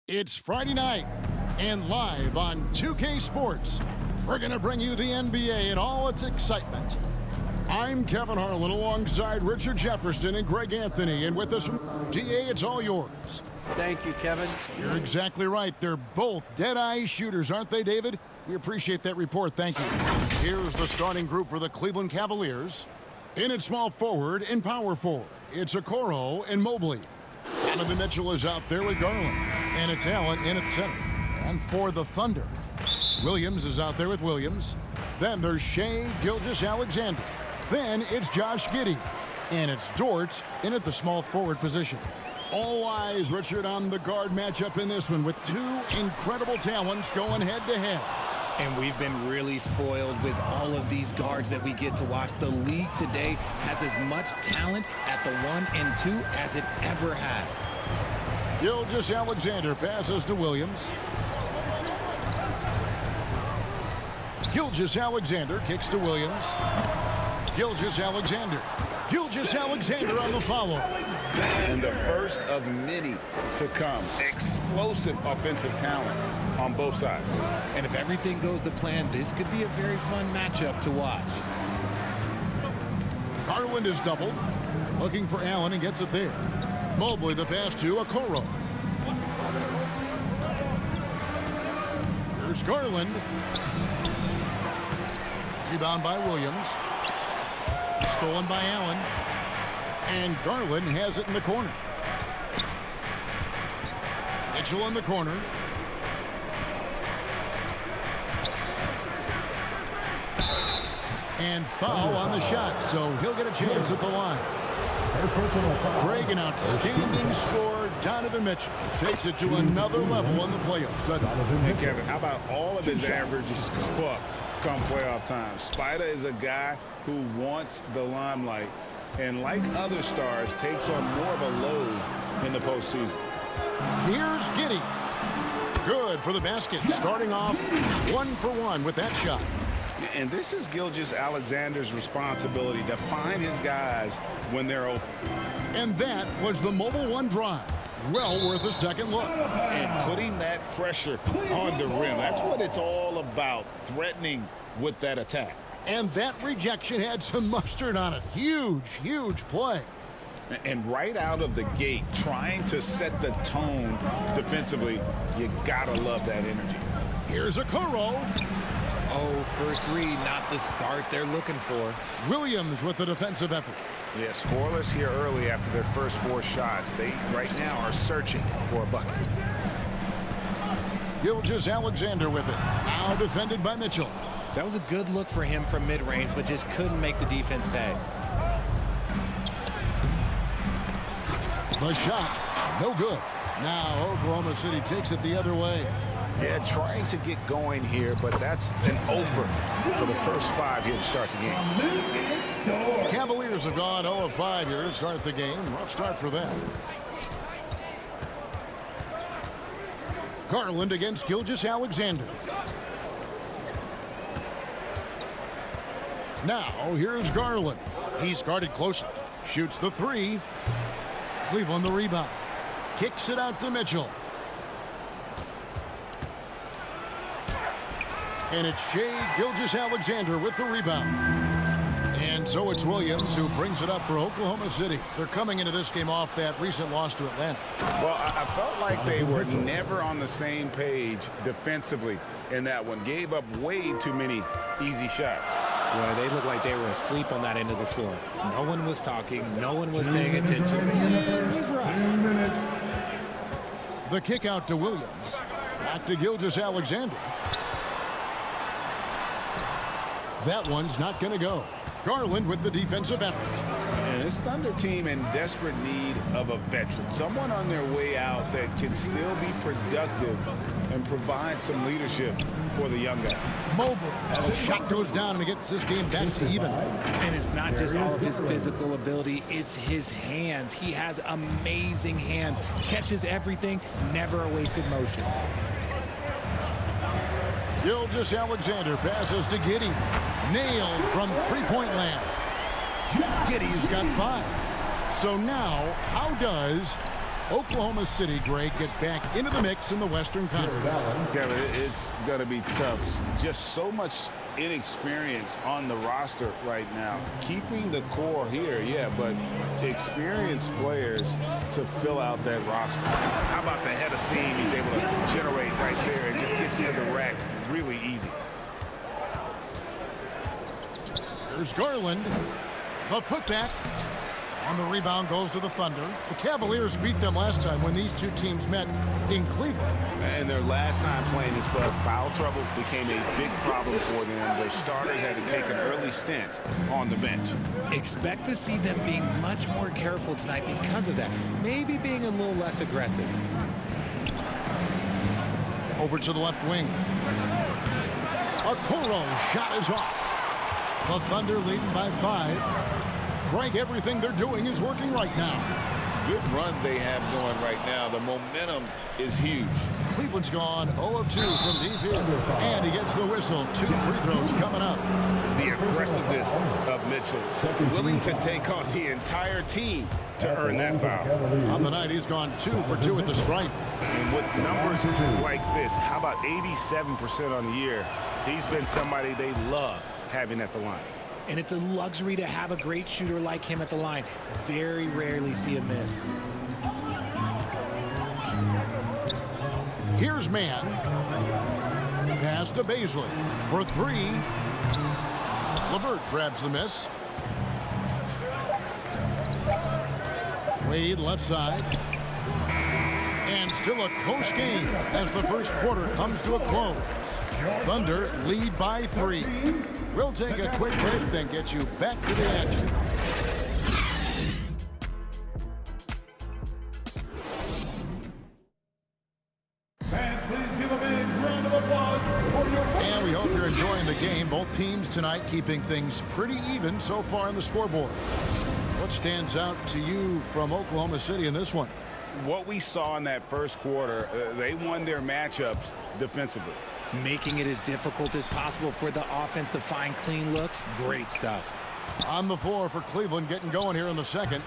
It's Friday night, and live on 2K Sports, we're going to bring you the NBA in all its excitement. I'm Kevin Harlan alongside Richard Jefferson and Greg Anthony, and with us from DA, it's all yours. Thank you, Kevin. You're exactly right. They're both dead-eye shooters, aren't they, David? We appreciate that report. Thank you. Here's the starting group for the Cleveland Cavaliers. In at small forward and power forward, it's Okoro and Mobley. Donovan Mitchell is out there with Garland, and it's Allen in at center. And for the Thunder, Williams is out there with Williams. Then there's Shai Gilgeous-Alexander. Then it's Josh Giddey, and it's Dort in at the small forward position. All eyes, Richard, on the guard matchup in this one with two incredible talents going head-to-head. And we've been really spoiled with all of these guards that we get to watch. The league today has as much talent at the 1 and 2 as it ever has. Gilgeous-Alexander passes to Williams. Gilgeous-Alexander kicks to Williams. Gilgeous-Alexander. Gilgeous-Alexander on the follow. And the first of many to come. Explosive offensive talent on both sides. And if everything goes to plan, this could be a very fun matchup to watch. Garland is doubled. Looking for Allen and gets it there. Mobley the pass to Okoro. Here's Garland. Rebound by Williams. Stolen by Allen. And Garland has it in the corner. Mitchell in the corner. And foul on the shot, so he'll get a chance at the line. Greg, an outstanding scorer. Donovan Mitchell takes it to another level in the playoffs. And Kevin, how about all of his averages go up come playoff time? Spider is a guy who wants the limelight, and like other stars, takes on more of a load in the postseason. Here's Giddey. Good for the basket, starting off 1 for 1 with that shot. And this is Gilgeous-Alexander's responsibility to find his guys when they're open. And that was the Mobile One drive. Well worth a second look. And putting that pressure on the rim. That's what it's all about, threatening with that attack. And that rejection had some mustard on it. Huge, huge play. And right out of the gate, trying to set the tone defensively, you gotta love that energy. Here's Okoro. 0 for 3, not the start they're looking for. Williams with the defensive effort. Yeah, scoreless here early after their first 4 shots. They right now are searching for a bucket. Gilgeous-Alexander with it. Now defended by Mitchell. That was a good look for him from mid-range, but just couldn't make the defense pay. The shot, no good. Now Oklahoma City takes it the other way. Yeah, trying to get going here, but that's an over for the first 5 here to start the game. Cavaliers have gone 0 of 5 here to start the game. Rough start for them. Garland against Gilgeous-Alexander. Now here's Garland. He's guarded closely. Shoots the 3. Cleveland the rebound. Kicks it out to Mitchell. And it's Shai Gilgeous-Alexander with the rebound. And so it's Williams who brings it up for Oklahoma City. They're coming into this game off that recent loss to Atlanta. Well, I felt like they were never on the same page defensively in that one. Gave up way too many easy shots. Well, they looked like they were asleep on that end of the floor. No one was talking. No one was paying attention. It was rough. The kick out to Williams. Back to Gilgeous-Alexander. That one's not going to go. Garland with the defensive effort. And this Thunder team in desperate need of a veteran. Someone on their way out that can still be productive and provide some leadership for the young guys. Mobley. The shot goes down and it gets this game back to even. And it's not just all of his physical ability, it's his hands. He has amazing hands. Catches everything, never a wasted motion. Gilgeous-Alexander passes to Giddey. Nailed from three-point land. Giddey's got 5. So now, how does Oklahoma City, Greg, get back into the mix in the Western Conference. Kevin, it's going to be tough. Just so much inexperience on the roster right now. Keeping the core here, yeah, but experienced players to fill out that roster. How about the head of steam he's able to generate right there and just gets to the rack really easy. There's Garland. The putback. On the rebound goes to the Thunder. The Cavaliers beat them last time when these two teams met in Cleveland. And their last time playing this club, foul trouble became a big problem for them. Their starters had to take an early stint on the bench. Expect to see them being much more careful tonight because of that. Maybe being a little less aggressive. Over to the left wing. Okoro shot is off. The Thunder leading by 5. Greg, everything they're doing is working right now. Good run they have going right now. The momentum is huge. Cleveland's gone 0 of 2 from deep here. And he gets the whistle. 2 free throws coming up. The aggressiveness of Mitchell, willing to take on the entire team to earn that foul. On the night, he's gone 2 for 2 at the stripe. And with numbers like this, how about 87% on the year? He's been somebody they love having at the line. And it's a luxury to have a great shooter like him at the line. Very rarely see a miss. Here's Mann. Pass to Baisley for 3. LeVert grabs the miss. Wade left side. And still a close game as the first quarter comes to a close. Thunder lead by 3. We'll take a quick break, then get you back to the action. Fans, please give a big round of applause for your... And we hope you're enjoying the game. Both teams tonight keeping things pretty even so far on the scoreboard. What stands out to you from Oklahoma City in this one? What we saw in that first quarter, they won their matchups defensively. Making it as difficult as possible for the offense to find clean looks. Great stuff. On the floor for Cleveland getting going here in the second.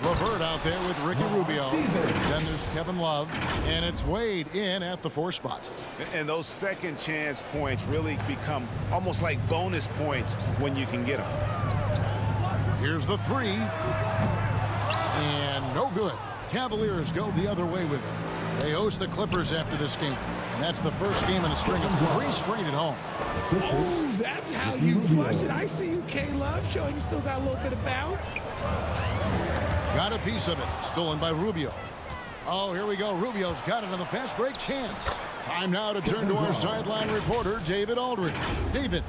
LeVert out there with Ricky Rubio. Then there's Kevin Love. And it's Wade in at the 4 spot. And those second chance points really become almost like bonus points when you can get them. Here's the 3. And no good. Cavaliers go the other way with it. They host the Clippers after this game. And that's the first game in a string of 3 straight at home. Oh, that's how you flush it. I see you, K-Love, showing you still got a little bit of bounce. Got a piece of it. Stolen by Rubio. Oh, here we go. Rubio's got it on the fast break chance. Time now to turn to our sideline reporter, David Aldridge. David.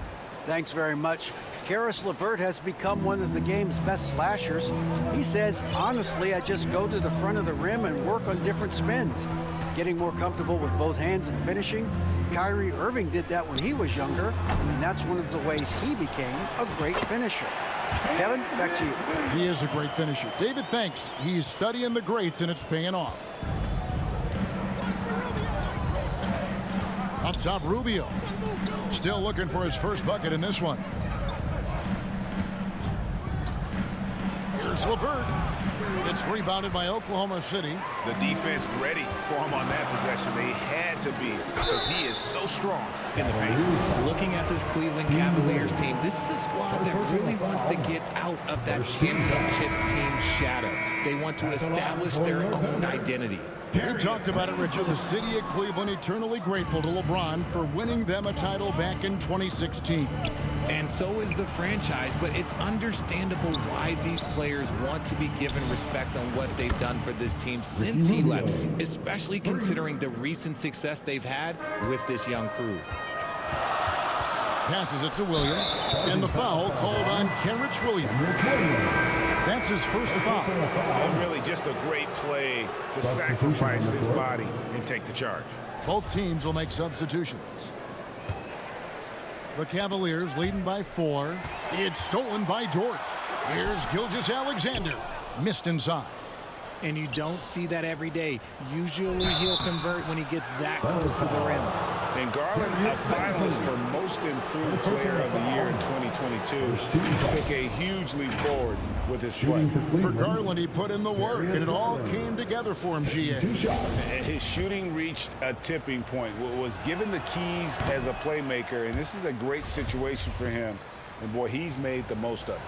Thanks very much. Karis LeVert has become one of the game's best slashers. He says, honestly, I just go to the front of the rim and work on different spins. Getting more comfortable with both hands and finishing. Kyrie Irving did that when he was younger, and that's one of the ways he became a great finisher. Kevin, back to you. He is a great finisher. David, thanks. He's studying the greats, and it's paying off. Up top, Rubio. Still looking for his first bucket in this one. Here's LeVert. It's rebounded by Oklahoma City. The defense ready for him on that possession. They had to be because he is so strong in the paint. Looking at this Cleveland Cavaliers team, this is a squad that really wants to get out of that championship team shadow. They want to establish their own identity. We talked about it, Richard. The city of Cleveland eternally grateful to LeBron for winning them a title back in 2016. And so is the franchise, but it's understandable why these players want to be given respect on what they've done for this team since he left, especially considering the recent success they've had with this young crew. Passes it to Williams, and the foul called on Kenrich Williams. That's his first foul. And really just a great play to sacrifice his body and take the charge. Both teams will make substitutions. The Cavaliers leading by 4. It's stolen by Dort. Here's Gilgeous-Alexander. Missed inside. And you don't see that every day. Usually he'll convert when he gets that close to the rim. And Garland, a finalist for Most Improved Player of the Year in 2022, took a huge leap forward with his play. For Garland, he put in the work, and it all came together for him, GA. And his shooting reached a tipping point, was given the keys as a playmaker, and this is a great situation for him. And, boy, he's made the most of it.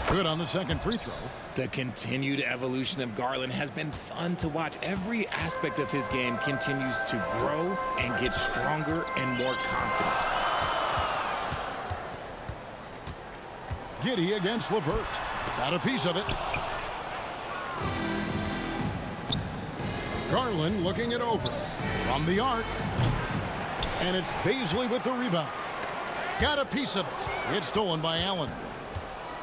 Good on the second free throw. The continued evolution of Garland has been fun to watch. Every aspect of his game continues to grow and get stronger and more confident. Giddey against LeVert. Got a piece of it. Garland looking it over. From the arc. And it's Baisley with the rebound. Got a piece of it. It's stolen by Allen.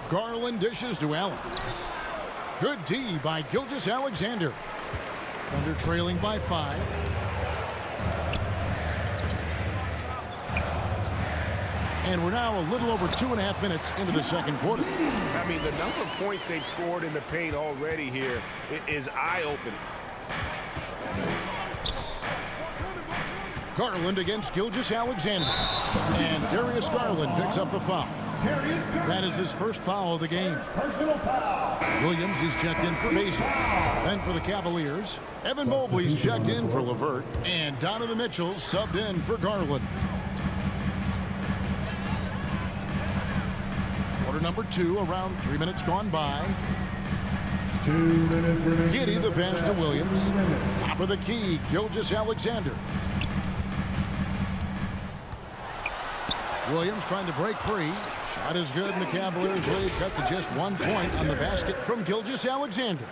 Garland dishes to Allen. Good D by Gilgeous-Alexander. Thunder trailing by 5. And we're now a little over 2.5 minutes into the second quarter. I mean, the number of points they've scored in the paint already here is eye-opening. Garland against Gilgeous-Alexander. And Darius Garland picks up the foul. That is his first foul of the game. Williams is checked in for Baisley. Then for the Cavaliers, Evan Mobley's checked in for LeVert. And Donovan Mitchell subbed in for Garland. Quarter number 2, around 3 minutes gone by. 2 minutes remaining. Giddey the pass to Williams. Top of the key, Gilgeous-Alexander. Williams trying to break free. Shot is good, and the Cavaliers lead cut to just 1 point on the basket from Gilgeous-Alexander.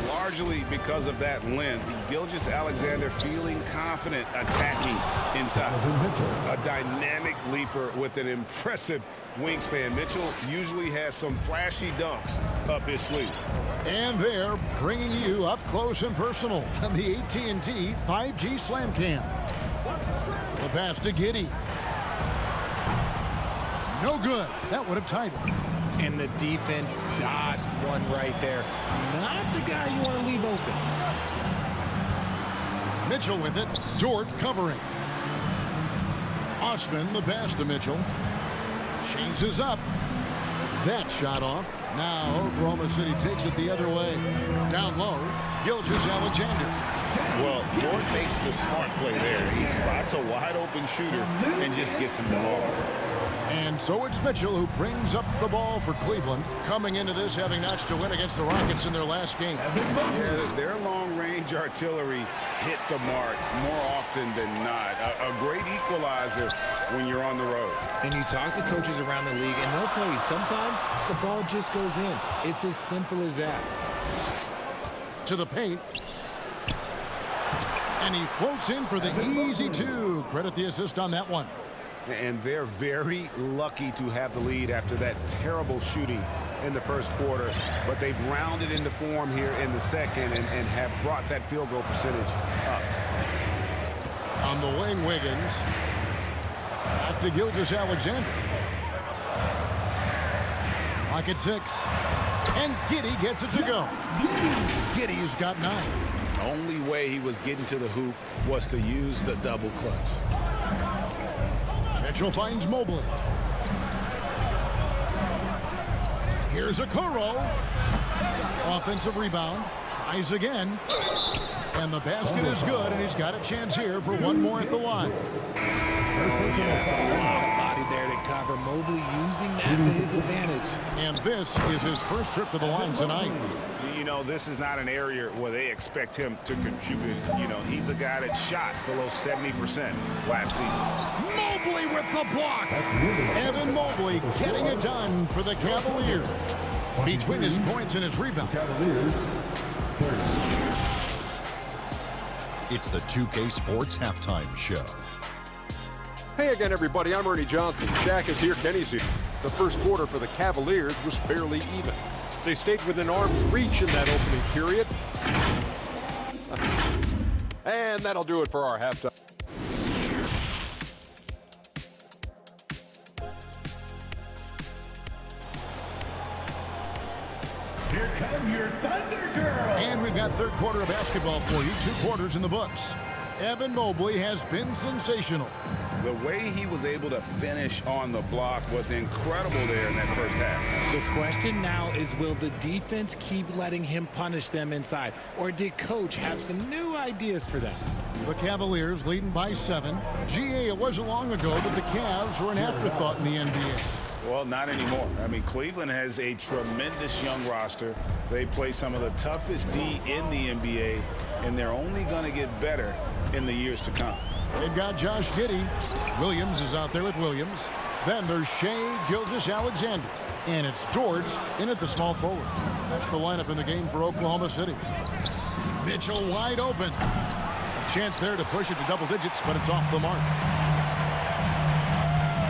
Largely because of that length, Gilgeous-Alexander feeling confident attacking inside. A dynamic leaper with an impressive wingspan. Mitchell usually has some flashy dunks up his sleeve. And they're bringing you up close and personal on the AT&T 5G Slam Cam. The pass to Giddey. No good. That would have tied it. And the defense dodged one right there. Not the guy you want to leave open. Mitchell with it. Dort covering. Osman the pass to Mitchell. Changes up. That shot off. Now Oklahoma City takes it the other way. Down low, Gilgeous-Alexander. Well, Dort makes the smart play there. He spots a wide open shooter and just gets him the ball. And so it's Mitchell who brings up the ball for Cleveland, coming into this having notched a win against the Rockets in their last game. Yeah, their long-range artillery hit the mark more often than not. A great equalizer when you're on the road. And you talk to coaches around the league, and they'll tell you sometimes the ball just goes in. It's as simple as that. To the paint. And he floats in for the easy 2. Credit the assist on that one. And they're very lucky to have the lead after that terrible shooting in the first quarter. But they've rounded into form here in the second and have brought that field goal percentage up. On the wing, Wiggins. Back to Gilgeous-Alexander. Clock at 6. And Giddey gets it to go. Giddey's got 9. Only way he was getting to the hoop was to use the double clutch. Mitchell finds Mobley. Here's Okoro. Offensive rebound. Tries again. And the basket is good, and he's got a chance here for one more at the line. That's a lot of body there to cover. Mobley using that to his advantage. And this is his first trip to the line tonight. You know, this is not an area where they expect him to contribute. You know, he's a guy that shot below 70% last season. Mobley with the block. Evan Mobley getting it done for the Cavaliers. Between his points and his rebound. It's the 2K Sports Halftime Show. Hey again, everybody. I'm Ernie Johnson. Shaq is here. Kenny's here. The first quarter for the Cavaliers was fairly even. They stayed within arm's reach in that opening period. And that'll do it for our halftime. Here come your Thunder Girls. And we've got third quarter of basketball for you. 2 quarters in the books. Evan Mobley has been sensational. The way he was able to finish on the block was incredible there in that first half. The question now is, will the defense keep letting him punish them inside? Or did Coach have some new ideas for them? The Cavaliers leading by 7. GA, it wasn't long ago that the Cavs were an afterthought in the NBA. Well, not anymore. I mean, Cleveland has a tremendous young roster. They play some of the toughest D in the NBA, and they're only going to get better in the years to come. They've got Josh Giddey. Williams is out there with Williams. Then there's Shai Gilgeous-Alexander. And it's George in at the small forward. That's the lineup in the game for Oklahoma City. Mitchell wide open. A chance there to push it to double digits, but it's off the mark.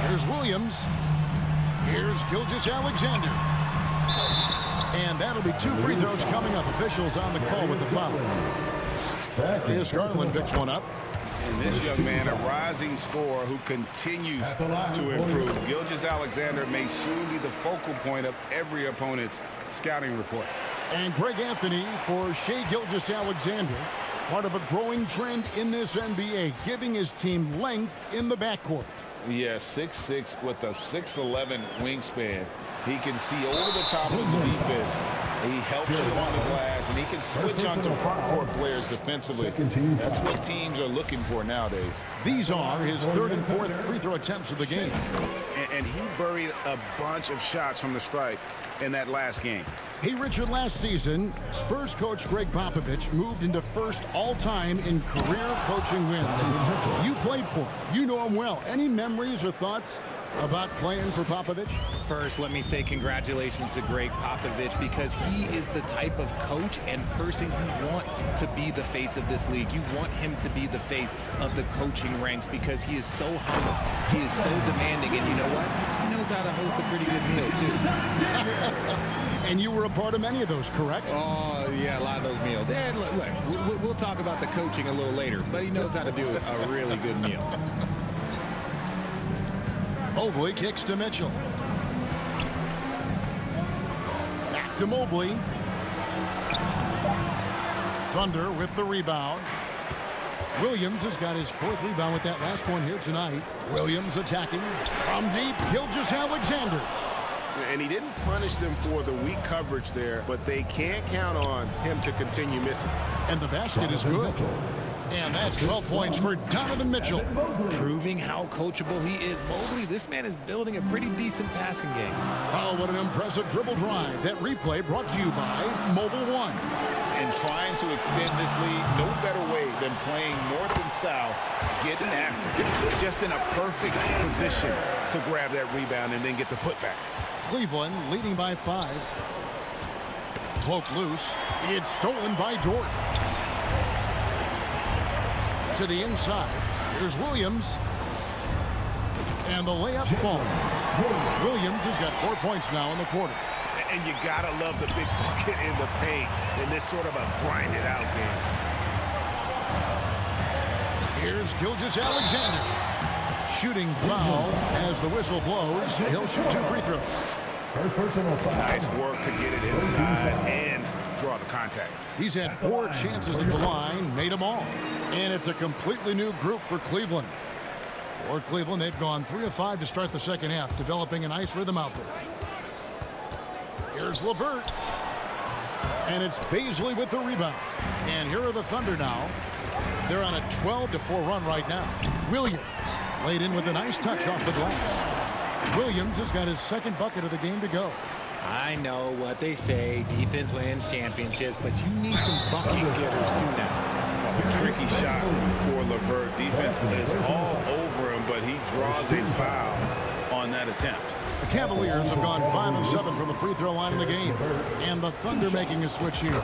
Here's Williams. Here's Gilgeous-Alexander. And that'll be 2 free throws coming up. Officials on the call with the foul. Here's Garland picks one up. And this young man, a rising scorer who continues to improve. Gilgeous-Alexander may soon be the focal point of every opponent's scouting report. And Greg Anthony for Shai Gilgeous-Alexander, part of a growing trend in this NBA, giving his team length in the backcourt. Yeah, 6'6" with a 6'11" wingspan. He can see over the top of the defense. He helps you on the glass, and he can switch onto front court players defensively. That's what teams are looking for nowadays. These are his 3rd and 4th free throw attempts of the game. And he buried a bunch of shots from the stripe in that last game. Hey, Richard, last season, Spurs coach Greg Popovich moved into 1st all-time in career coaching wins. You played for him. You know him well. Any memories or thoughts about playing for Popovich? First, let me say congratulations to Greg Popovich, because he is the type of coach and person you want to be the face of this league. You want him to be the face of the coaching ranks, because he is so humble. He is so demanding, and you know what? He knows how to host a pretty good meal, too. And you were a part of many of those, correct? Oh, yeah, a lot of those meals. And look, we'll talk about the coaching a little later, but he knows how to do a really good meal. Mobley kicks to Mitchell. Back to Mobley. Thunder with the rebound. Williams has got his 4th rebound with that last one here tonight. Williams attacking from deep. Gilgeous-Alexander. And he didn't punish them for the weak coverage there, but they can't count on him to continue missing. And the basket is good. And that's 12 points for Donovan Mitchell. Proving how coachable he is. Mobley, this man is building a pretty decent passing game. Oh, what an impressive dribble drive. That replay brought to you by Mobile One. And trying to extend this lead, no better way than playing north and south, getting after it. Just in a perfect position to grab that rebound and then get the putback. Cleveland leading by 5. Cloak loose. It's stolen by Dort. To the inside. Here's Williams. And the layup falls. Williams has got 4 points now in the quarter. And you gotta love the big bucket in the paint in this sort of a grinded out game. Here's Gilgeous-Alexander. Shooting foul as the whistle blows. He'll shoot 2 free throws. First personal foul. Nice work to get it inside and draw the contact. He's had 4 chances at the line, made them all. And it's a completely new group for Cleveland. For Cleveland, they've gone 3 of 5 to start the second half, developing a nice rhythm out there. Here's LeVert. And it's Baisley with the rebound. And here are the Thunder now. They're on a 12-4 run right now. Williams laid in with a nice touch off the glass. Williams has got his 2nd bucket of the game to go. I know what they say, defense wins championships, but you need some bucket getters too now. A tricky shot for LeVert. Defense is all over him, but he draws a foul on that attempt. The Cavaliers have gone 5 of 7 from the free throw line in the game. And the Thunder making a switch here.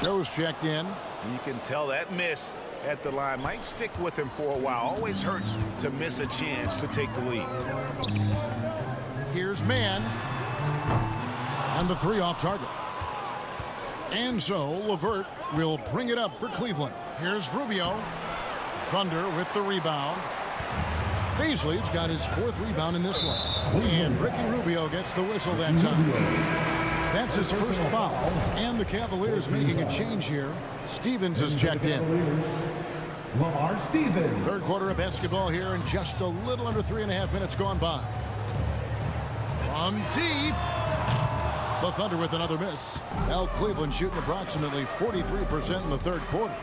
Joe's checked in. You can tell that miss at the line might stick with him for a while. Always hurts to miss a chance to take the lead. Here's Mann. And the 3 off target. And so LeVert will bring it up for Cleveland. Here's Rubio. Thunder with the rebound. Baisley's got his 4th rebound in this one. And Ricky Rubio gets the whistle that time. That's his 1st foul. And the Cavaliers making a change here. Stevens has checked in. Stevens. Third quarter of basketball here, and just a little under 3.5 minutes gone by. From deep. The Thunder with another miss. Now Cleveland shooting approximately 43% in the third quarter.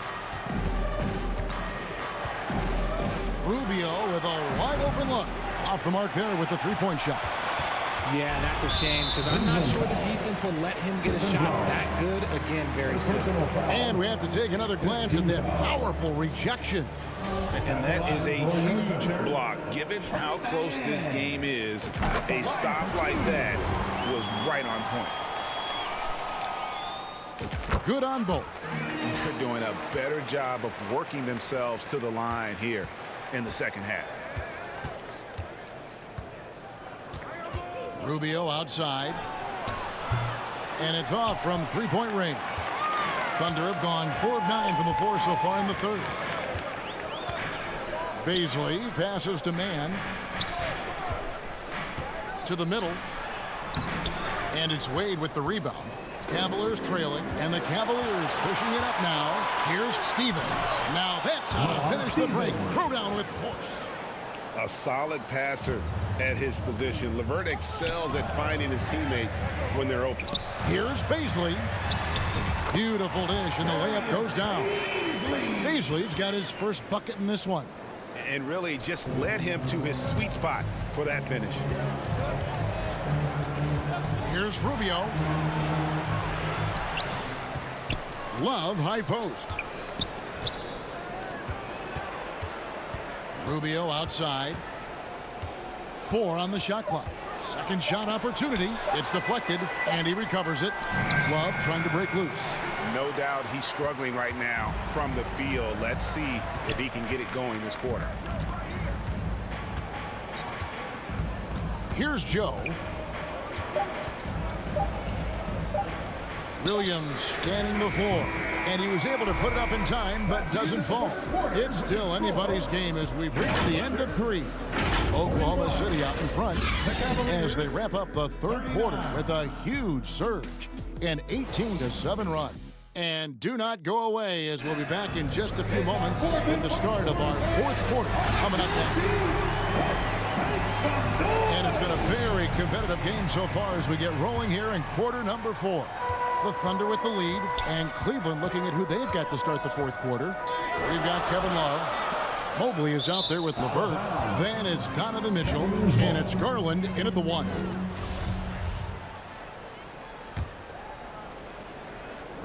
Rubio with a wide open look. Off the mark there with the three-point shot. Yeah, that's a shame because I'm not sure the defense will let him get a shot that good again very soon. And we have to take another glance at that powerful rejection. And that is a huge block. Given how close this game is, a stop like that was right on point. Good on both. They're doing a better job of working themselves to the line here in the second half. Rubio outside. And it's off from three-point range. Thunder have gone 4 of 9 from the floor so far in the third. Baisley passes to Mann. To the middle. And it's Wade with the rebound. Cavaliers trailing, and the Cavaliers pushing it up now. Here's Stevens. Now that's how to finish the break. Throw down with force. A solid passer at his position. LeVert excels at finding his teammates when they're open. Here's Baisley. Beautiful dish, and the layup goes down. Baisley's got his first bucket in this one. And really just led him to his sweet spot for that finish. Here's Rubio. Love high post. Rubio outside. 4 on the shot clock. Second shot opportunity. It's deflected, and he recovers it. Love trying to break loose. No doubt he's struggling right now from the field. Let's see if he can get it going this quarter. Here's Joe. Williams scanning the floor, and he was able to put it up in time, but doesn't fall. It's still anybody's game as we've reached the end of 3. Oklahoma City out in front as they wrap up the third quarter with a huge surge, an 18-7 run. And do not go away, as we'll be back in just a few moments with the start of our fourth quarter coming up next. And it's been a very competitive game so far as we get rolling here in quarter number 4. The Thunder with the lead, and Cleveland looking at who they've got to start the fourth quarter. We've got Kevin Love. Mobley is out there with LeVert. Then it's Donovan Mitchell, and it's Garland in at the 1.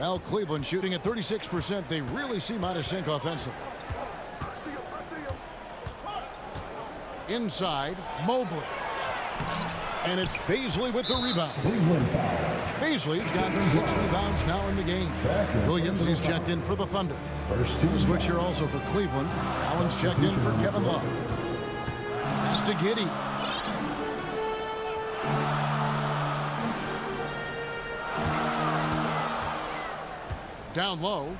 Well, Cleveland shooting at 36%. They really seem out of sync offensively. Inside, Mobley. And it's Baisley with the rebound. Baisley's got 6 rebounds now in the game. Williams, he's checked in for the Thunder. The switch here also for Cleveland. Allen's checked in for Kevin Love. Pass to Giddey. Down low.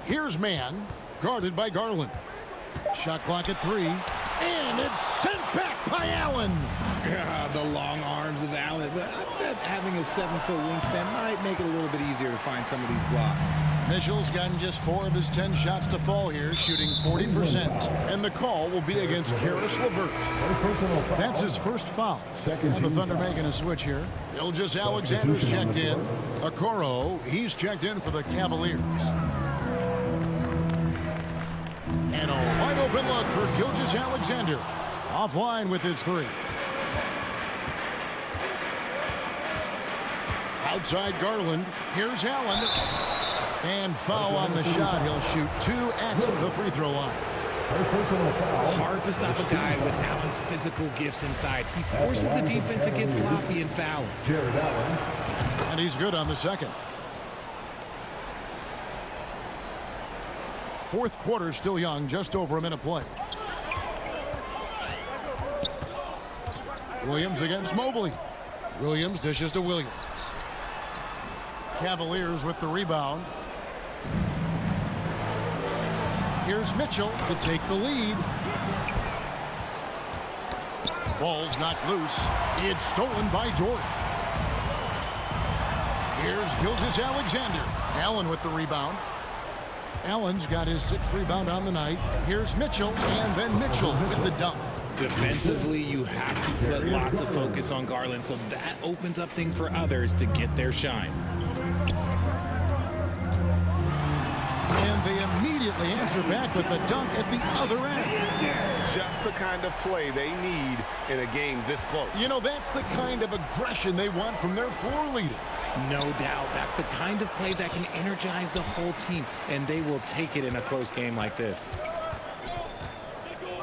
Here's Mann, guarded by Garland. Shot clock at 3. And it's sent back by Allen. The long arms of Allen. I bet having a 7-foot wingspan might make it a little bit easier to find some of these blocks. Mitchell's gotten just 4 of his 10 shots to fall here, shooting 40%. And the call will be against Caris LeVert. That's his first foul. And the Thunder making a switch here. Gilgeous Alexander's checked in. Okoro, he's checked in for the Cavaliers. And a wide open look for Gilgeous Alexander. Offline with his 3. Outside Garland. Here's Allen. And foul on the shot. He'll shoot 2 at the free throw line. Hard to stop a guy with Allen's physical gifts inside. He forces the defense to get sloppy and foul. And he's good on the second. Fourth quarter still young, just over a minute play. Williams against Mobley. Williams dishes to Williams. Cavaliers with the rebound. Here's Mitchell to take the lead. Ball's knocked loose. It's stolen by Dort. Here's Gilgeous-Alexander. Allen with the rebound. Allen's got his 6th rebound on the night. Here's Mitchell, and then Mitchell with the dunk. Defensively, you have to put lots of focus on Garland, so that opens up things for others to get their shine. And they immediately answer back with the dunk at the other end. Just the kind of play they need in a game this close. You know, that's the kind of aggression they want from their floor leader. No doubt. That's the kind of play that can energize the whole team, and they will take it in a close game like this.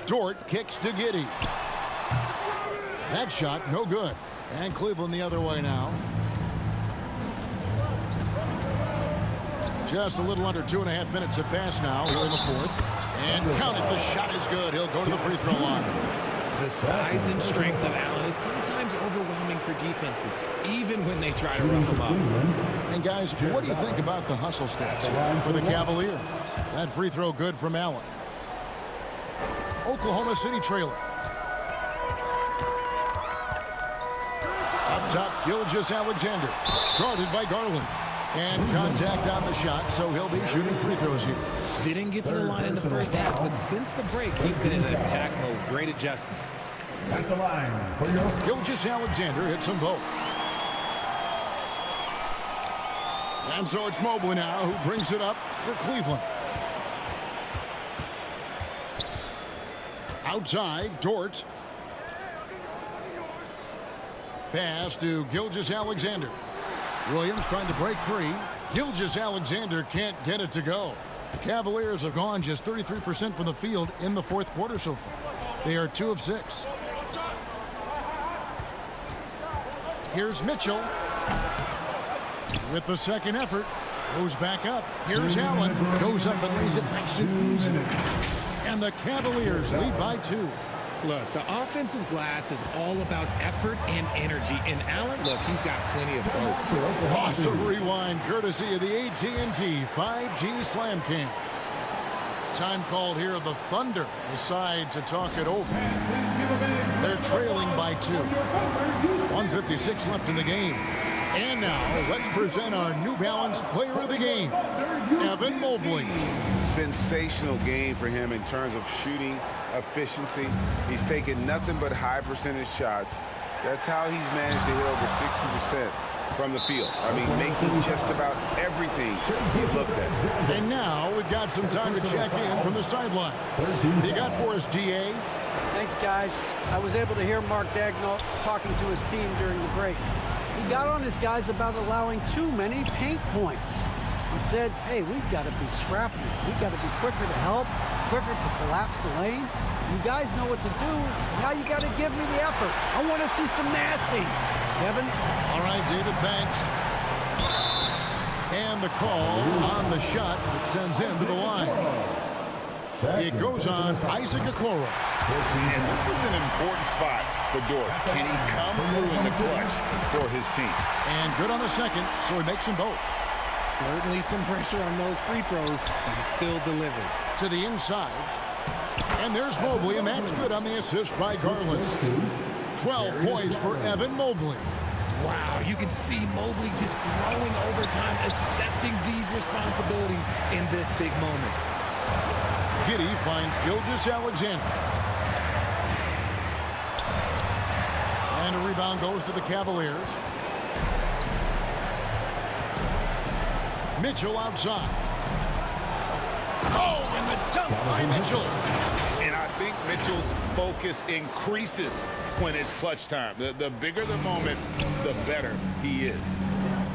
Dort kicks to Giddey. That shot, no good. And Cleveland the other way now. Just a little under 2.5 minutes have passed now here in the 4th. And count it, the shot is good. He'll go to the free throw line. The size and strength of Allen is sometimes overwhelming for defenses, even when they try to rough him up. And guys, what do you think about the hustle stats here for the Cavaliers? That free throw good from Allen. Oklahoma City trailer. Up top, Gilgeous-Alexander. Guarded by Garland. And contact on the shot, so he'll be shooting free throws here. Didn't get to the line in the first half, but since the break, he's been in attack mode. Great adjustment. At the line for your Gilgeous-Alexander hits them both. And so it's Mobley now who brings it up for Cleveland. Outside, Dort. Pass to Gilgeous-Alexander. Williams trying to break free. Gilgeous-Alexander can't get it to go. Cavaliers have gone just 33% from the field in the 4th quarter so far. They are 2 of 6. Here's Mitchell. With the second effort, goes back up. Here's Allen. Goes up and lays it nice and easy. And the Cavaliers lead by 2. Look, the offensive glass is all about effort and energy. And Allen, look, he's got plenty of both. Awesome rewind, courtesy of the AT&T 5G Slam Cam. Time called here. The Thunder decide to talk it over. They're trailing by 2. 1:56 left in the game. And now, let's present our New Balance player of the game, Evan Mobley. Sensational game for him in terms of shooting efficiency. He's taken nothing but high percentage shots. That's how he's managed to hit over 60% from the field. I mean, making just about everything he's looked at. And now we've got some time to check in from the sideline. You got for us, DA? Thanks, guys. I was able to hear Mark Daigneault talking to his team during the break. He got on his guys about allowing too many paint points. He said, hey, we've got to be scrappy. We've got to be quicker to help, quicker to collapse the lane. You guys know what to do. Now you got to give me the effort. I want to see some nasty. Kevin? All right, David, thanks. And the call on the shot that sends him to the line. It goes on Isaac Okoro. And this is an important spot for Dort. Can he come through in the clutch for his team? And good on the second, so he makes them both. Certainly some pressure on those free throws, but he still delivered. To the inside. And there's Mobley, and that's good on the assist by Garland. 12 points for Evan Mobley. Wow, you can see Mobley just growing over time, accepting these responsibilities in this big moment. Giddey finds Gilgeous-Alexander. And a rebound goes to the Cavaliers. Mitchell outside. Oh, and the dunk by Mitchell. And I think Mitchell's focus increases when it's clutch time. The bigger the moment, the better he is.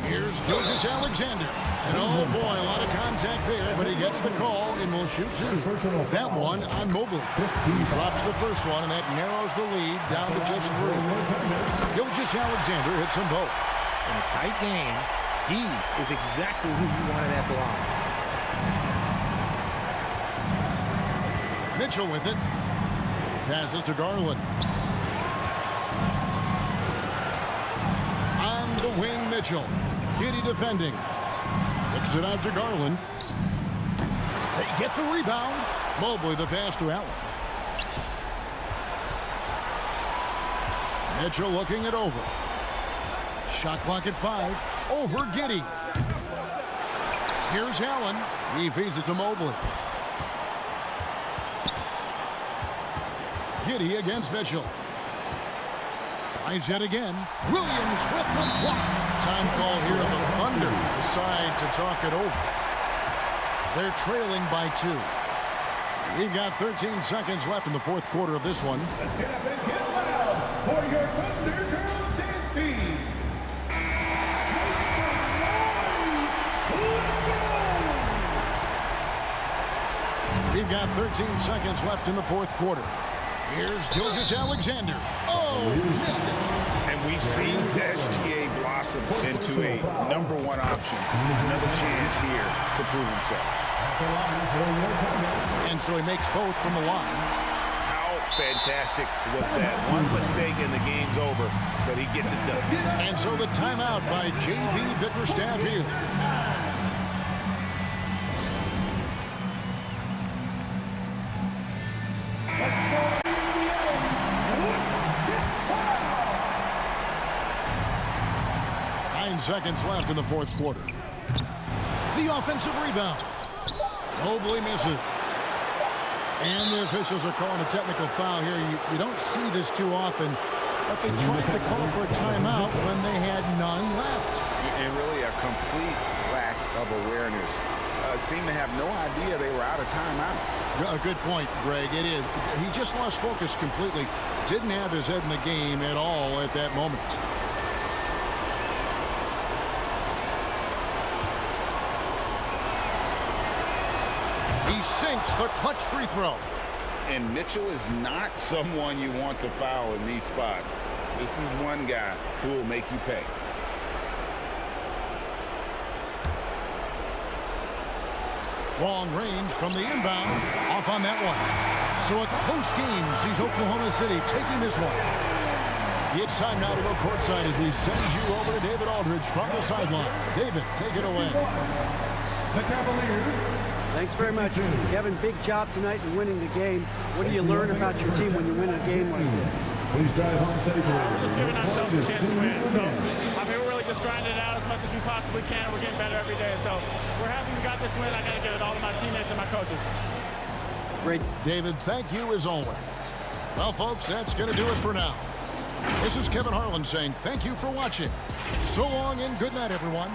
Here's Gilgeous-Alexander. And oh boy, a lot of contact there, but he gets the call and will shoot 2. That one on Mobley. He drops the first one, and that narrows the lead down to just 3. Gilgeous-Alexander hits them both. In a tight game, he is exactly who you wanted at the line. Mitchell with it. Passes to Garland. On the wing, Mitchell. Giddey defending. Kicks it out to Garland. They get the rebound. Mobley the pass to Allen. Mitchell looking it over. Shot clock at 5. Over Giddey. Here's Allen. He feeds it to Mobley. Giddey against Mitchell. Tries yet again. Williams with the block. Time call here. The Thunder decide to talk it over. They're trailing by 2. We've got 13 seconds left in the fourth quarter of this one. Let's get up and get loud for your Thunder Girls dancing. We've got 13 seconds left in the fourth quarter. Here's Gilgeous-Alexander. Oh, missed it. And we've seen SGA blossom into a #1 option. Another chance here to prove himself. And so he makes both from the line. How fantastic was that? One mistake and the game's over, but he gets it done. And so the timeout by J.B. Bickerstaff here. Seconds left in the fourth quarter. The offensive rebound. Mobley misses. And the officials are calling a technical foul here. You don't see this too often, but they tried to call for a timeout when they had none left. And really a complete lack of awareness. Seemed to have no idea they were out of timeouts. A good point, Greg. It is. He just lost focus completely. Didn't have his head in the game at all at that moment. Sinks the clutch free throw. And Mitchell is not someone you want to foul in these spots. This is one guy who will make you pay. Long range from the inbound. Off on that one. So a close game sees Oklahoma City taking this one. It's time now to go courtside as we send you over to David Aldridge from the sideline. David, take it away. The Cavaliers. Thanks very much, Kevin. Big job tonight in winning the game. What do you learn about your team when you win a game like this? Please drive home safely. We're just giving ourselves a chance to win. So, we're really just grinding it out as much as we possibly can. We're getting better every day. So, we're happy we got this win. I got to give it all to my teammates and my coaches. Great. David, thank you as always. Well, folks, that's going to do it for now. This is Kevin Harlan saying thank you for watching. So long and good night, everyone.